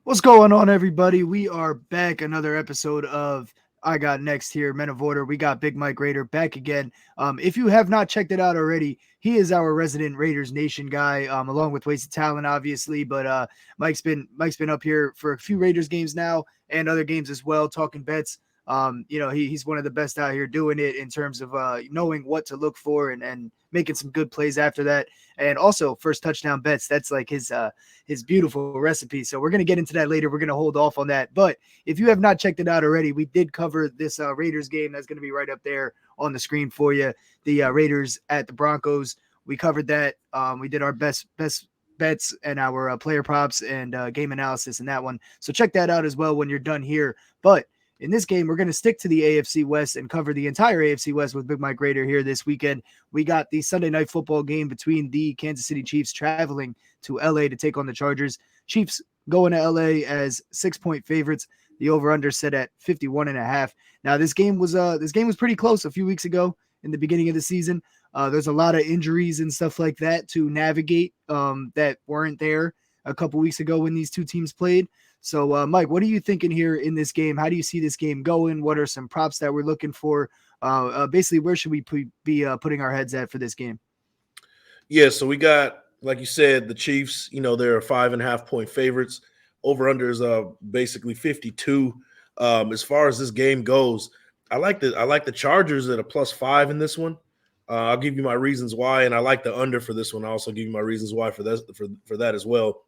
What's going on, everybody? We are back. Another episode of I Got Next here, Men of Order. We got Big Mike Raider back again. If you have not checked it out already, he is our resident Raiders Nation guy, along with Wasted Talent, obviously. But Mike's been up here for a few Raiders games now and other games as well, talking bets. He's one of the best out here doing it in terms of knowing what to look for and making some good plays after that. And also first touchdown bets. That's like his beautiful recipe. So we're going to get into that later. We're going to hold off on that. But if you have not checked it out already, we did cover this Raiders game. That's going to be right up there on the screen for you. The Raiders at the Broncos. We covered that. We did our best bets and our player props and game analysis in that one. So check that out as well when you're done here. But in this game, we're going to stick to the AFC West and cover the entire AFC West with Big Mike Raider here this weekend. We got the Sunday night football game between the Kansas City Chiefs traveling to LA to take on the Chargers. Chiefs going to LA as 6-point favorites. The over/under set at 51.5. Now this game was pretty close a few weeks ago in the beginning of the season. There's a lot of injuries and stuff like that to navigate that weren't there a couple weeks ago when these two teams played. So, Mike, what are you thinking here in this game? How do you see this game going? What are some props that we're looking for? Basically, where should we be putting our heads at for this game? Yeah, so we got, like you said, the Chiefs. They're 5.5 point favorites. Over under is basically 52. As far as this game goes, I like the Chargers at a +5 in this one. I'll give you my reasons why, and I like the under for this one. I'll also give you my reasons why for this for that as well.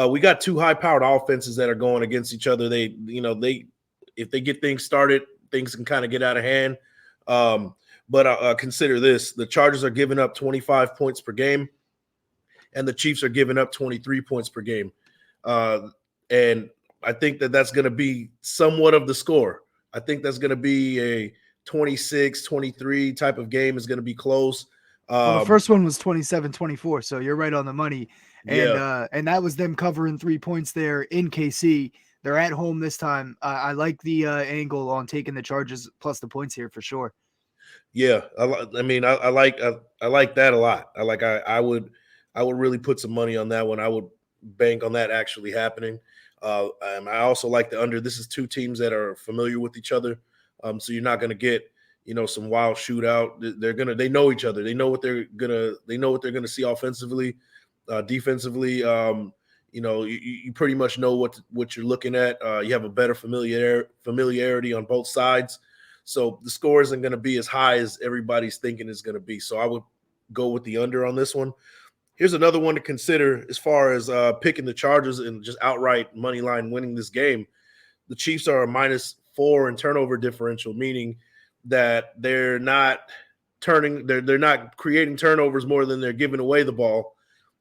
We got two high-powered offenses that are going against each other. They if they get things started, things can kind of get out of hand. But consider this: the Chargers are giving up 25 points per game, and the Chiefs are giving up 23 points per game. And I think that that's going to be somewhat of the score. I think that's going to be a 26-23 type of game. Is going to be close. Well, the Um, first one was 27-24, so you're right on the money. And yeah, and that was them covering 3 points there in KC. They're at home this time. I like the angle on taking the Chargers plus the points here for sure. yeah. I like that a lot. I would really put some money on that one. I would bank on that actually happening. And I also like the under. This is two teams that are familiar with each other, so you're not going to get some wild shootout. They know each other. They know what they're gonna see offensively, defensively. You pretty much know what you're looking at. You have a better familiarity on both sides. So the score isn't going to be as high as everybody's thinking it's going to be. So I would go with the under on this one. Here's another one to consider as far as picking the Chargers and just outright money line winning this game. The Chiefs are a -4 in turnover differential, meaning that they're not creating turnovers more than they're giving away the ball.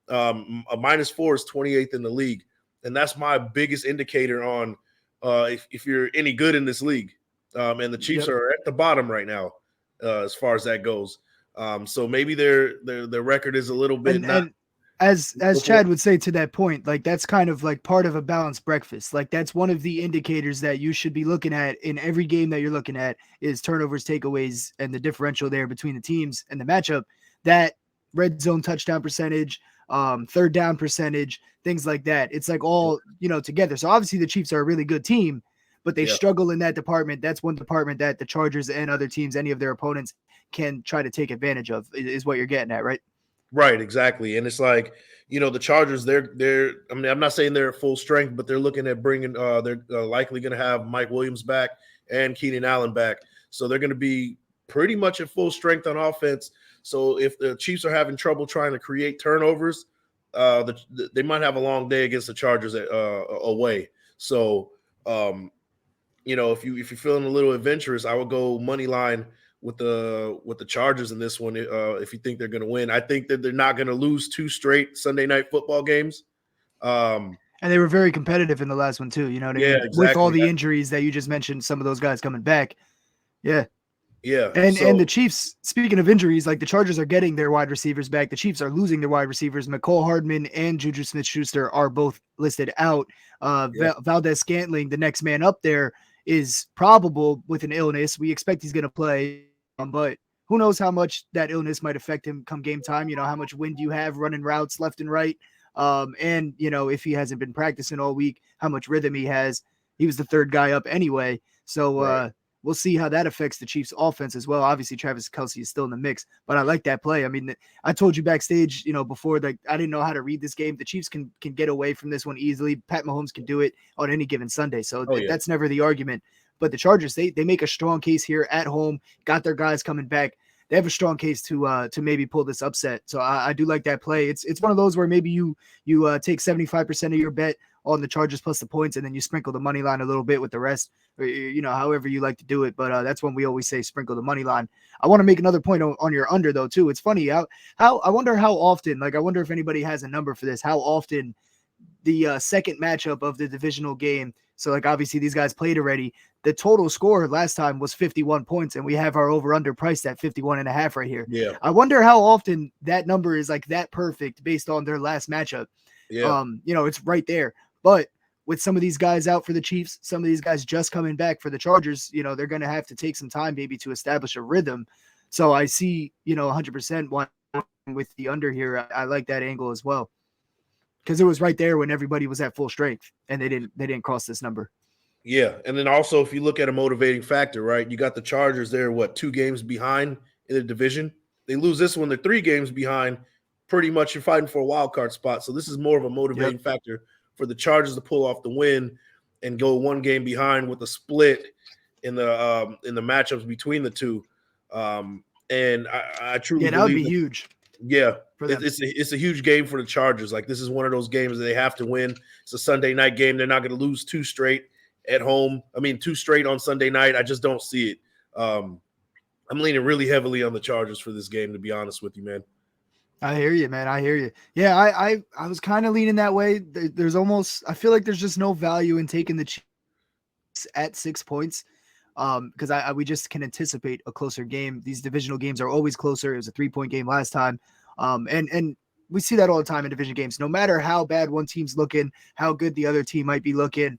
A -4 is 28th in the league, and that's my biggest indicator on if you're any good in this league. And the Chiefs Yep. are at the bottom right now as far as that goes. So maybe their record is a little bit not. And as Chad would say to that point, like that's kind of like part of a balanced breakfast. Like that's one of the indicators that you should be looking at in every game that you're looking at is turnovers, takeaways, and the differential there between the teams and the matchup. That red zone touchdown percentage, third down percentage, things like that. It's like all together. So obviously the Chiefs are a really good team, but they Yeah, struggle in that department. That's one department that the Chargers and other teams, any of their opponents, can try to take advantage of. Is what you're getting at, right? right, exactly. And it's like the Chargers. They're. I mean, I'm not saying they're at full strength, but they're looking at bringing. They're likely going to have Mike Williams back and Keenan Allen back, so they're going to be pretty much at full strength on offense. So if the Chiefs are having trouble trying to create turnovers, they might have a long day against the Chargers away. So if you're feeling a little adventurous, I would go money line with the Chargers in this one. If you think they're going to win, I think that they're not going to lose two straight Sunday night football games. Um, And they were very competitive in the last one too. You know what I yeah, mean? With all exactly. the injuries that you just mentioned, some of those guys coming back. Yeah. Yeah. And the So Chiefs, speaking of injuries, like the Chargers are getting their wide receivers back. The Chiefs are losing their wide receivers. McCole Hardman and Juju Smith-Schuster are both listed out. yeah, Valdez Scantling, the next man up there, is probable with an illness. We expect he's going to play, but who knows how much that illness might affect him come game time. You know, how much wind you have running routes left and right. And if he hasn't been practicing all week, how much rhythm he has. He was the third guy up anyway. So Right. we'll see how that affects the Chiefs offense as well. Obviously, Travis Kelce is still in the mix, but I like that play. I mean, I told you backstage, before, like, I didn't know how to read this game. The Chiefs can get away from this one easily. Pat Mahomes can do it on any given Sunday. So Oh yeah. that's never the argument. But the Chargers, they make a strong case here at home, got their guys coming back. They have a strong case to maybe pull this upset. So I do like that play. It's one of those where maybe you take 75% of your bet on the Chargers plus the points, and then you sprinkle the money line a little bit with the rest, or, however you like to do it. But that's when we always say sprinkle the money line. I want to make another point on your under though too. It's funny how I wonder how often, like, I wonder if anybody has a number for this, how often the second matchup of the divisional game. So, like, obviously these guys played already. The total score last time was 51 points, and we have our over under priced at 51.5 right here. Yeah. I wonder how often that number is like that perfect based on their last matchup. Yeah. It's right there. But with some of these guys out for the Chiefs, some of these guys just coming back for the Chargers, they're going to have to take some time maybe to establish a rhythm. So I see, 100% one with the under here. I like that angle as well, because it was right there when everybody was at full strength and they didn't cross this number. Yeah. And then also, if you look at a motivating factor, right, you got the Chargers there, 2 games behind in the division. They lose this one, they're 3 games behind. Pretty much you're fighting for a wild card spot. So this is more of a motivating factor for the Chargers to pull off the win and go 1 game behind with a split in the matchups between the two. And I truly that would believe be huge. Yeah, for them. it's a huge game for the Chargers. Like, this is one of those games that they have to win. It's a Sunday night game. They're not going to lose 2 straight at home. I mean, 2 straight on Sunday night. I just don't see it. I'm leaning really heavily on the Chargers for this game, to be honest with you, man. I hear you, man. I hear you. Yeah, I was kind of leaning that way. There's almost, I feel like there's just no value in taking the Chiefs at 6 points. Because we just can anticipate a closer game. These divisional games are always closer. It was a 3-point game last time. And we see that all the time in division games. No matter how bad one team's looking, how good the other team might be looking,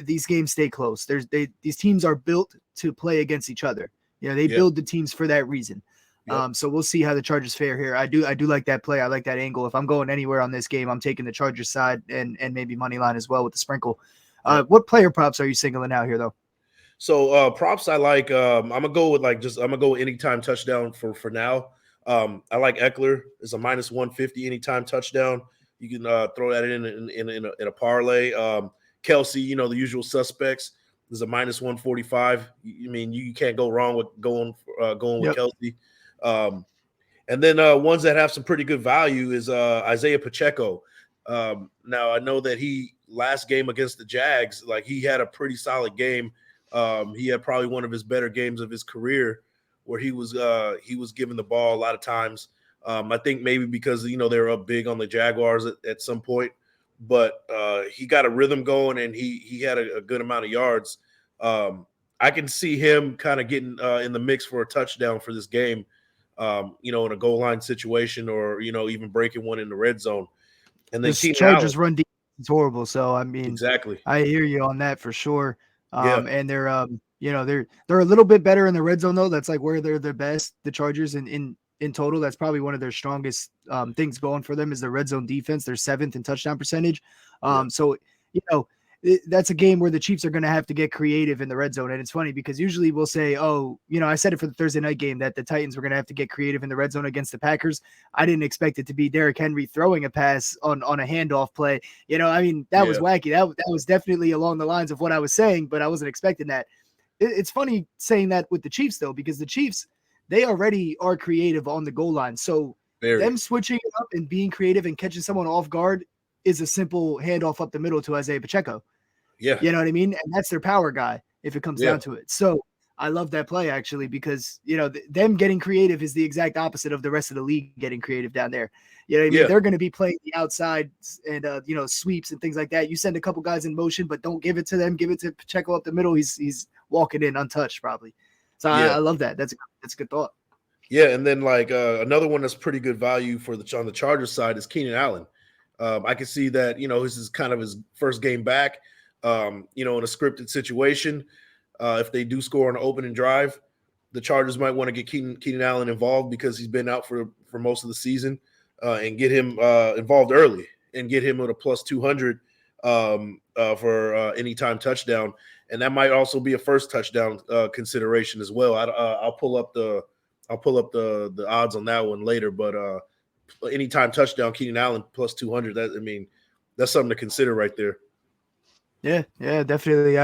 these games stay close. These teams are built to play against each other. They build the teams for that reason. Yep. So we'll see how the Chargers fare here. I do like that play. I like that angle. If I'm going anywhere on this game, I'm taking the Chargers side and maybe money line as well with the sprinkle. What player props are you singling out here though? So props I like. I'm gonna go with anytime touchdown for now. I like Eckler. It's a -150 anytime touchdown. You can throw that in a parlay. Kelce, the usual suspects, is a -145. I mean, you can't go wrong with going with Kelce. And then ones that have some pretty good value is Isaiah Pacheco. Now I know that last game against the Jags, like, he had a pretty solid game. He had probably one of his better games of his career, where he was given the ball a lot of times. I think maybe because they were up big on the Jaguars at some point, but he got a rhythm going and he had a good amount of yards. I can see him kind of getting in the mix for a touchdown for this game, in a goal line situation, or even breaking one in the red zone. And then the Chargers run defense is horrible, so I mean, exactly. I hear you on that for sure. Yeah. And they're they're a little bit better in the red zone though. That's like where they're the best. The Chargers in total, that's probably one of their strongest things going for them is their red zone defense. They're 7th in touchdown percentage. So that's a game where the Chiefs are going to have to get creative in the red zone. And it's funny because usually we'll say, I said it for the Thursday night game that the Titans were going to have to get creative in the red zone against the Packers. I didn't expect it to be Derrick Henry throwing a pass on a handoff play. That was wacky. That was definitely along the lines of what I was saying, but I wasn't expecting that. It's funny saying that with the Chiefs though, because the Chiefs, they already are creative on the goal line. So them switching it up and being creative and catching someone off guard is a simple handoff up the middle to Isaiah Pacheco. Yeah. You know what I mean? And that's their power guy if it comes down to it. So I love that play actually, because, them getting creative is the exact opposite of the rest of the league getting creative down there. You know what I mean? They're going to be playing the outside and, sweeps and things like that. You send a couple guys in motion, but don't give it to them. Give it to Pacheco up the middle. He's walking in untouched probably. So I love that. That's a good thought. Yeah. And then another one that's pretty good value on the Chargers side is Keenan Allen. I can see that, this is kind of his first game back. In a scripted situation, if they do score on an opening drive, the Chargers might want to get Keenan Allen involved because he's been out for most of the season, and get him involved early and get him at a plus 200 for anytime touchdown, and that might also be a first touchdown consideration as well. I'll pull up the odds on that one later, but anytime touchdown, Keenan Allen plus 200. That's something to consider right there. Yeah, definitely.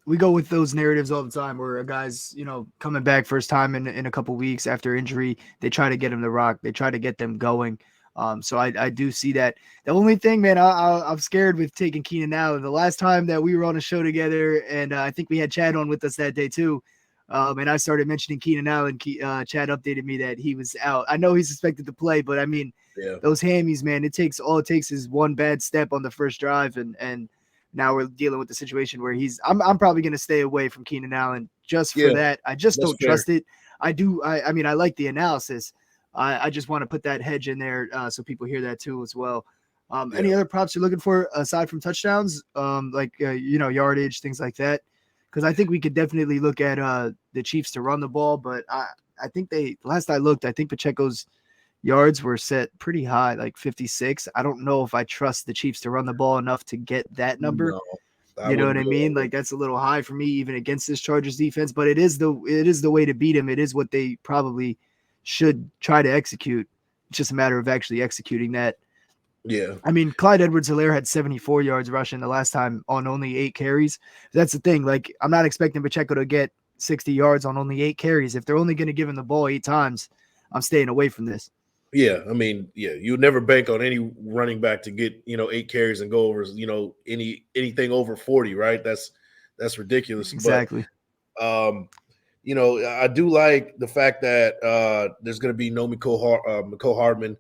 We go with those narratives all the time where a guy's, coming back first time in a couple weeks after injury. They try to get him to rock. They try to get them going. So I do see that. The only thing, man, I'm scared with taking Keenan Allen. The last time that we were on a show together, and I think we had Chad on with us that day too, and I started mentioning Keenan Allen. Chad updated me that he was out. I know he's expected to play, but I mean, those hammies, man, all it takes is one bad step on the first drive, and now we're dealing with the situation where I'm probably going to stay away from Keenan Allen just for that. I just don't trust it. I mean, I like the analysis. I just want to put that hedge in there so people hear that too as well. Any other props you're looking for aside from touchdowns, yardage, things like that? Because I think we could definitely look at the Chiefs to run the ball, but I think last I looked, I think Pacheco's yards were set pretty high, like 56. I don't know if I trust the Chiefs to run the ball enough to get that number. No, you know what I mean? Like that's a little high for me, even against this Chargers defense. But it is the way to beat him. It is what they probably should try to execute. It's just a matter of actually executing that. Yeah. I mean, Clyde Edwards-Helaire had 74 yards rushing the last time on only 8 carries. That's the thing. Like, I'm not expecting Pacheco to get 60 yards on only 8 carries. If they're only going to give him the ball 8 times, I'm staying away from this. Yeah, I mean, you would never bank on any running back to get 8 carries and go over anything over 40, right? That's ridiculous. Exactly. But I do like the fact that there's going to be no Mecole Hardman,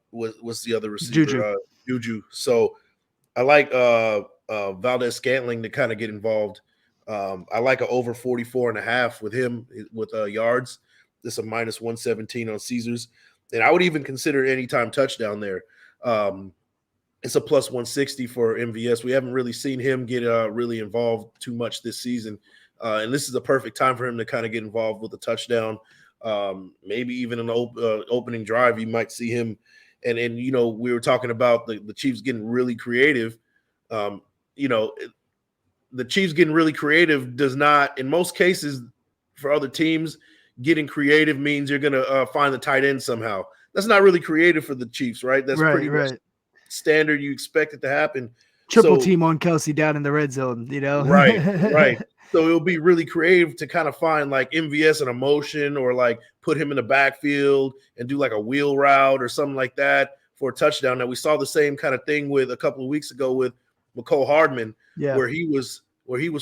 what's the other receiver? Juju. So I like Valdez-Scantling to kind of get involved. I like an over 44.5 with him with yards. This is a minus 117 on Caesars. And I would even consider anytime touchdown there. It's a plus 160 for MVS. We haven't really seen him get really involved too much this season. And this is a perfect time for him to kind of get involved with a touchdown. Maybe even an opening drive, you might see him. And we were talking about the Chiefs getting really creative. The Chiefs getting really creative does not, in most cases, for other teams, getting creative means you're going to find the tight end somehow. That's not really creative for the Chiefs, right? That's pretty much standard. You expect it to happen. Triple team on Kelsey down in the red zone, Right. So it'll be really creative to kind of find like MVS in a motion or like put him in the backfield and do like a wheel route or something like that for a touchdown. Now we saw the same kind of thing with a couple of weeks ago with Mecole Hardman, where he was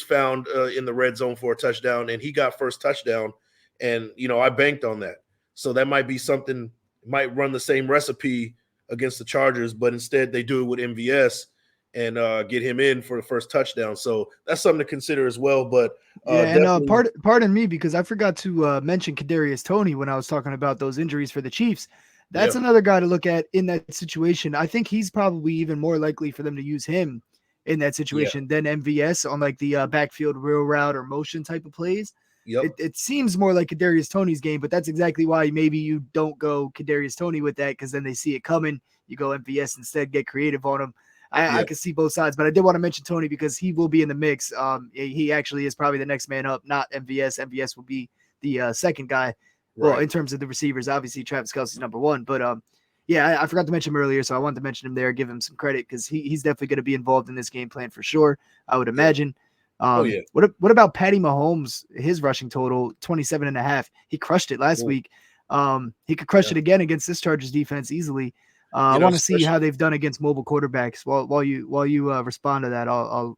found in the red zone for a touchdown and he got first touchdown. And, I banked on that. So that might be something, might run the same recipe against the Chargers, but instead they do it with MVS and get him in for the first touchdown. So that's something to consider as well. But pardon me, because I forgot to mention Kadarius Toney when I was talking about those injuries for the Chiefs. That's another guy to look at in that situation. I think he's probably even more likely for them to use him in that situation than MVS on like the backfield wheel route or motion type of plays. Yep. It seems more like Kadarius Toney's game, but that's exactly why maybe you don't go Kadarius Toney with that, because then they see it coming. You go MVS instead, get creative on him. I can see both sides, but I did want to mention Toney because he will be in the mix. He actually is probably the next man up, not MVS. MVS will be the second guy. Right. Well, in terms of the receivers, obviously Travis Kelce's number 1, but I forgot to mention him earlier, so I wanted to mention him there, give him some credit because he's definitely going to be involved in this game plan for sure, I would imagine. What about Patty Mahomes? His rushing total 27.5. He crushed it last week. He could crush it again against this Chargers defense easily. I want to see how they've done against mobile quarterbacks. While you respond to that, I'll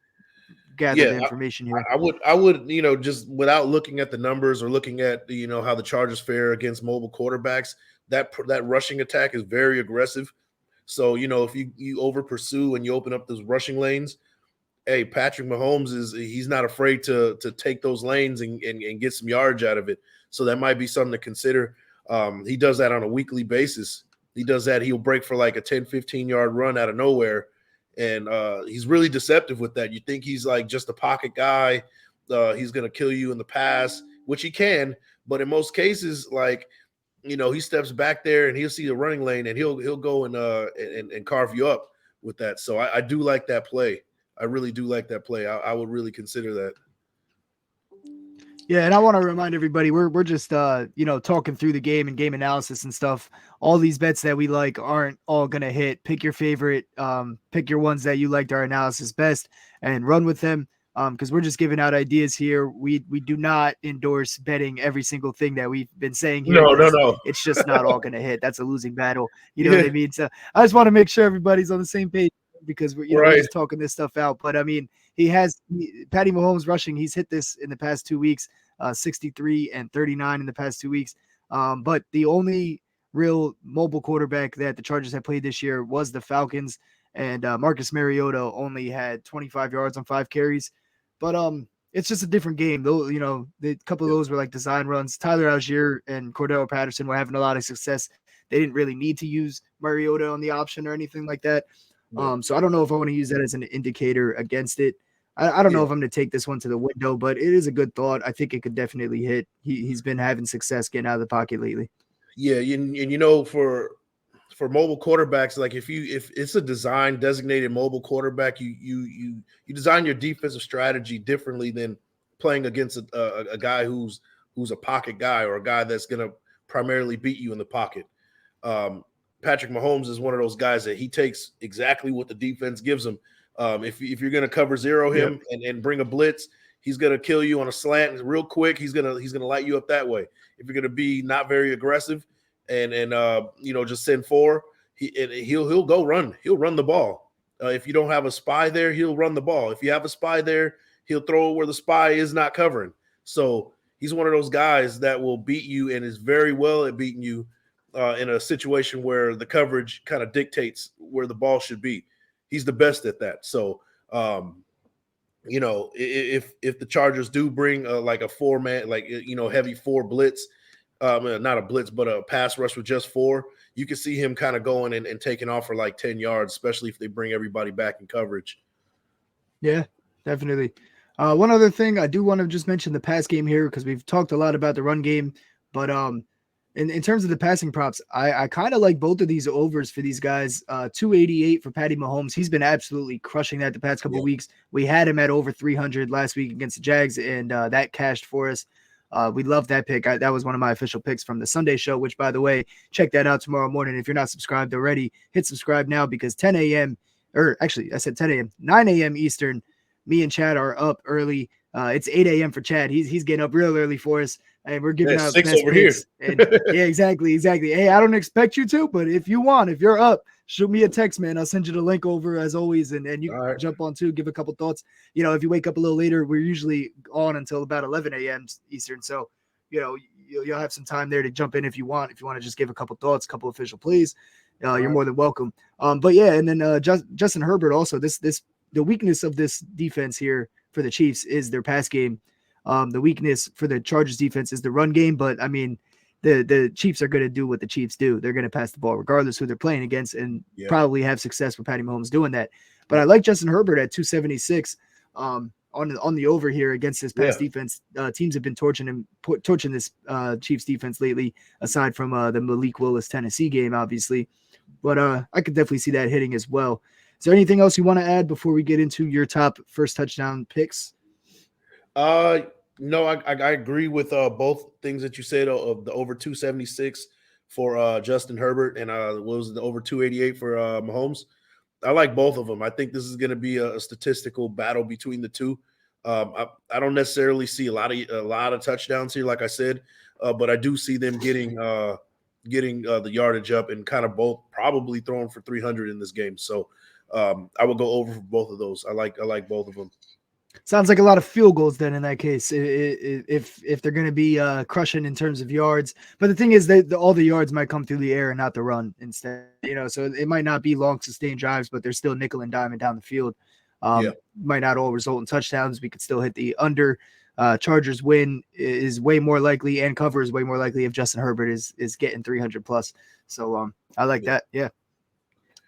gather the information here. I would just without looking at the numbers or looking at how the Chargers fare against mobile quarterbacks, that rushing attack is very aggressive. So if you over pursue and you open up those rushing lanes. Hey, Patrick Mahomes he's not afraid to take those lanes and get some yards out of it. So that might be something to consider. He does that on a weekly basis. He does that. He'll break for like a 10, 15-yard run out of nowhere. And he's really deceptive with that. You think he's like just a pocket guy. He's going to kill you in the pass, which he can. But in most cases, like he steps back there and he'll see the running lane and he'll go and carve you up with that. So I do like that play. I really do like that play. I would really consider that. Yeah, and I want to remind everybody we're just talking through the game and game analysis and stuff. All these bets that we like aren't all gonna hit. Pick your favorite, pick your ones that you liked our analysis best, and run with them. Because we're just giving out ideas here. We do not endorse betting every single thing that we've been saying here. No. It's just not all gonna hit. That's a losing battle. You know what I mean? So I just want to make sure everybody's on the same page because we're just talking this stuff out. But I mean, Patty Mahomes rushing. He's hit this in the past 2 weeks, 63 and 39 in the past 2 weeks. But the only real mobile quarterback that the Chargers have played this year was the Falcons, and Marcus Mariota only had 25 yards on 5 carries. But it's just a different game. Though, the couple of those were like design runs. Tyler Algier and Cordell Patterson were having a lot of success. They didn't really need to use Mariota on the option or anything like that. So I don't know if I want to use that as an indicator against it. I don't know if I'm going to take this one to the window, but it is a good thought. I think it could definitely hit. He's been having success getting out of the pocket lately. Yeah, for mobile quarterbacks, like if it's a designated mobile quarterback, you design your defensive strategy differently than playing against a guy who's a pocket guy or a guy that's going to primarily beat you in the pocket. Patrick Mahomes is one of those guys that he takes exactly what the defense gives him. If you're going to cover zero him and bring a blitz, he's going to kill you on a slant real quick. He's going to light you up that way. If you're going to be not very aggressive and just send 4, he'll go run. He'll run the ball. If you don't have a spy there, he'll run the ball. If you have a spy there, he'll throw it where the spy is not covering. So he's one of those guys that will beat you and is very well at beating you in a situation where the coverage kind of dictates where the ball should be. He's the best at that. So, if the Chargers do bring like a 4-man, heavy 4 blitz, not a blitz, but a pass rush with just 4, you can see him kind of going and taking off for like 10 yards, especially if they bring everybody back in coverage. Yeah, definitely. One other thing, I do want to just mention the pass game here because we've talked a lot about the run game, but in terms of the passing props, I kind of like both of these overs for these guys. 288 for Patty Mahomes. He's been absolutely crushing that the past couple of weeks. We had him at over 300 last week against the Jags, and that cashed for us. We love that pick. That was one of my official picks from the Sunday show, which, by the way, check that out tomorrow morning. If you're not subscribed already, hit subscribe now because 10 a.m. or actually I said 10 a.m., 9 a.m. Eastern, me and Chad are up early. It's 8 a.m. for Chad. He's getting up real early for us. And we're giving out 6 best over picks. here. And, yeah, exactly. Hey, I don't expect you to, but if you're up, shoot me a text, man. I'll send you the link over as always, and you can jump on too, give a couple thoughts. If you wake up a little later, we're usually on until about 11 a.m. Eastern. So, you'll have some time there to jump in if you want. If you want to just give a couple thoughts, a couple official plays, you're more than welcome. But yeah, and then Justin Herbert also. The weakness of this defense here for the Chiefs is their pass game. The weakness for the Chargers defense is the run game, but I mean, the Chiefs are going to do what the Chiefs do. They're going to pass the ball regardless who they're playing against and probably have success with Patty Mahomes doing that. But I like Justin Herbert at 276 on the over here against this pass defense. Teams have been torching this Chiefs defense lately, aside from the Malik Willis Tennessee game, obviously. But I could definitely see that hitting as well. Is there anything else you want to add before we get into your top first touchdown picks? No, I agree with both things that you said of the over 276 for Justin Herbert and what was the over 288 for Mahomes. I like both of them. I think this is going to be a statistical battle between the two. I don't necessarily see a lot of touchdowns here, like I said, but I do see them getting the yardage up and kind of both probably throwing for 300 in this game. So I will go over for both of those. I like both of them. Sounds like a lot of field goals then in that case, if they're going to be crushing in terms of yards. But the thing is that all the yards might come through the air and not the run instead. So it might not be long sustained drives, but they're still nickel and diming down the field. Might not all result in touchdowns. We could still hit the under. Chargers win is way more likely and cover is way more likely if Justin Herbert is getting 300 plus. So I like that. Yeah.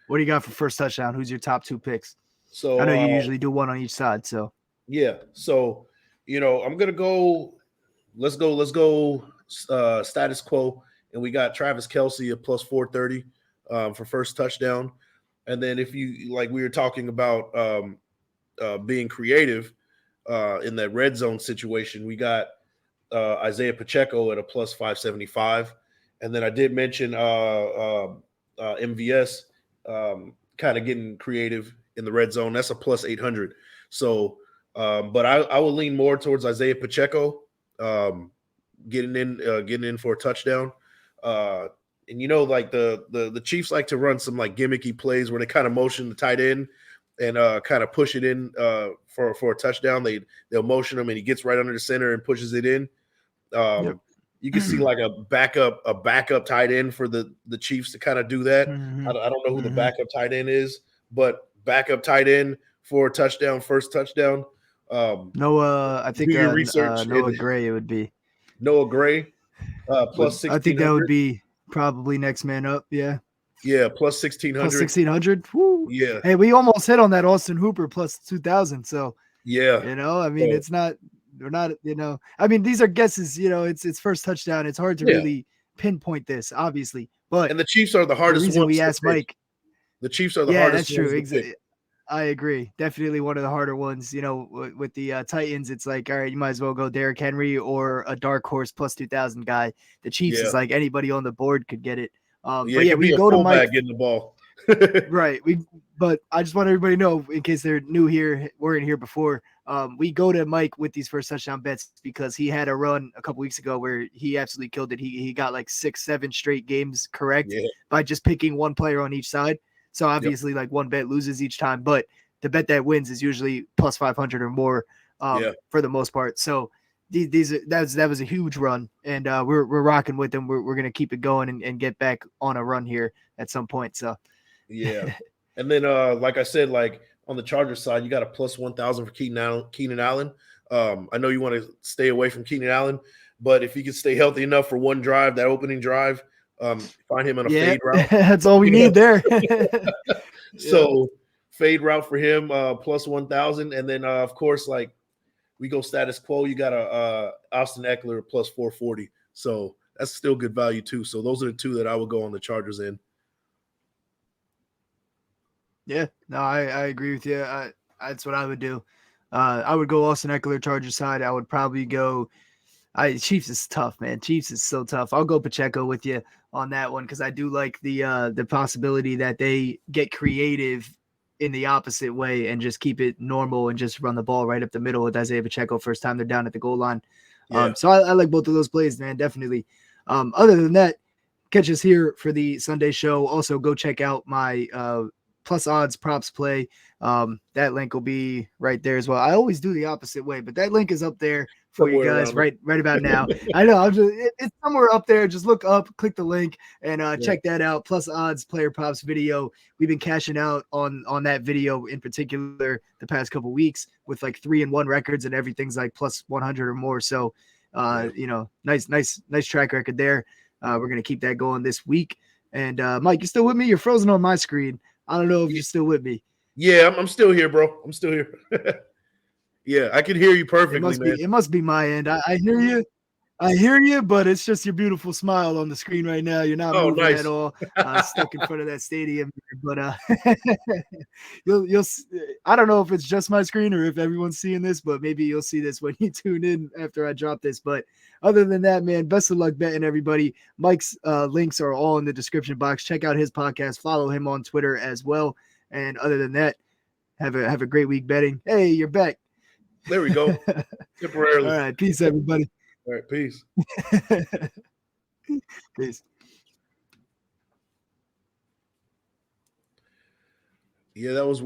What do you got for first touchdown? Who's your top 2 picks? So I know you usually do one on each side. So. Yeah. So, I'm going to go, let's go status quo, and we got Travis Kelce at plus 430 for first touchdown. And then if you like, we were talking about being creative in that red zone situation, we got Isaiah Pacheco at a plus 575. And then I did mention MVS kind of getting creative in the red zone. That's a plus 800. So, but I will lean more towards Isaiah Pacheco getting in for a touchdown. And like the Chiefs like to run some like gimmicky plays where they kind of motion the tight end and kind of push it in for a touchdown. They'll motion him and he gets right under the center and pushes it in. Yep. You can see like a backup tight end for the Chiefs to kind of do that. Mhm. I don't know who the backup tight end is, but backup tight end for a touchdown, first touchdown. Noah, I think do your research. Noah Gray it would be. Noah Gray, plus 1600. I think that would be probably next man up. Yeah. Yeah, plus 1600. Plus 1600. Woo. Yeah. Hey, we almost hit on that Austin Hooper plus 2000. So, yeah. I mean, it's not, they're not, I mean, these are guesses, it's first touchdown. It's hard to really pinpoint this, obviously. But and the Chiefs are the hardest reason ones we to asked pick. Mike. The Chiefs are the Yeah, hardest. that's true. Ones to pick. I agree. Definitely one of the harder ones. With the Titans, it's like, all right, you might as well go Derrick Henry or a dark horse plus 2000 guy. The Chiefs is like anybody on the board could get it. But yeah, we go to Mike getting the ball. Right. But I just want everybody to know, in case they're new here, weren't here before. We go to Mike with these first touchdown bets because he had a run a couple weeks ago where he absolutely killed it. He got like 6-7 straight games correct by just picking one player on each side. So obviously, like one bet loses each time, but the bet that wins is usually plus 500 or more for the most part. So that was a huge run, and we're rocking with them. We're gonna keep it going and get back on a run here at some point. So yeah, and then like I said, like on the Chargers side, you got a plus 1000 for Keenan Allen. I know you want to stay away from Keenan Allen, but if he can stay healthy enough for one drive, that opening drive, find him on a fade route. That's all we need there. So fade route for him, plus 1000, and then of course, like we go status quo. You got a Austin Eckler plus 440, so that's still good value too. So those are the two that I would go on the Chargers in. Yeah, no, I agree with you. That's what I would do. I would go Austin Eckler, Chargers side. I would probably go. Chiefs is tough, man. Chiefs is so tough. I'll go Pacheco with you on that one because I do like the possibility that they get creative in the opposite way and just keep it normal and just run the ball right up the middle with Isaiah Pacheco first time they're down at the goal line. So I like both of those plays, man, definitely. Other than that, catch us here for the Sunday show. Also, go check out my plus odds props play. That link will be right there as well. I always do the opposite way, but that link is up there for you guys right about now. I know it's somewhere up there. Just look up, click the link, and check that out. Plus odds player props video. We've been cashing out on that video in particular the past couple weeks with like 3-1 records and everything's like plus 100 or more. So nice track record there. We're gonna keep that going this week. And Mike, you still with me? You're frozen on my screen. I don't know if you're still with me. Yeah, I'm still here, bro. I'm still here. Yeah, I can hear you perfectly, It must be my end. I hear you. I hear you, but it's just your beautiful smile on the screen right now. You're not moving at all. Stuck in front of that stadium. But you'll. I don't know if it's just my screen or if everyone's seeing this, but maybe you'll see this when you tune in after I drop this. But other than that, man, best of luck betting, everybody. Mike's links are all in the description box. Check out his podcast. Follow him on Twitter as well. And other than that, have a great week betting. Hey, you're back. There we go. Temporarily. All right. Peace, everybody. All right. Peace. Peace. Yeah, that was weird.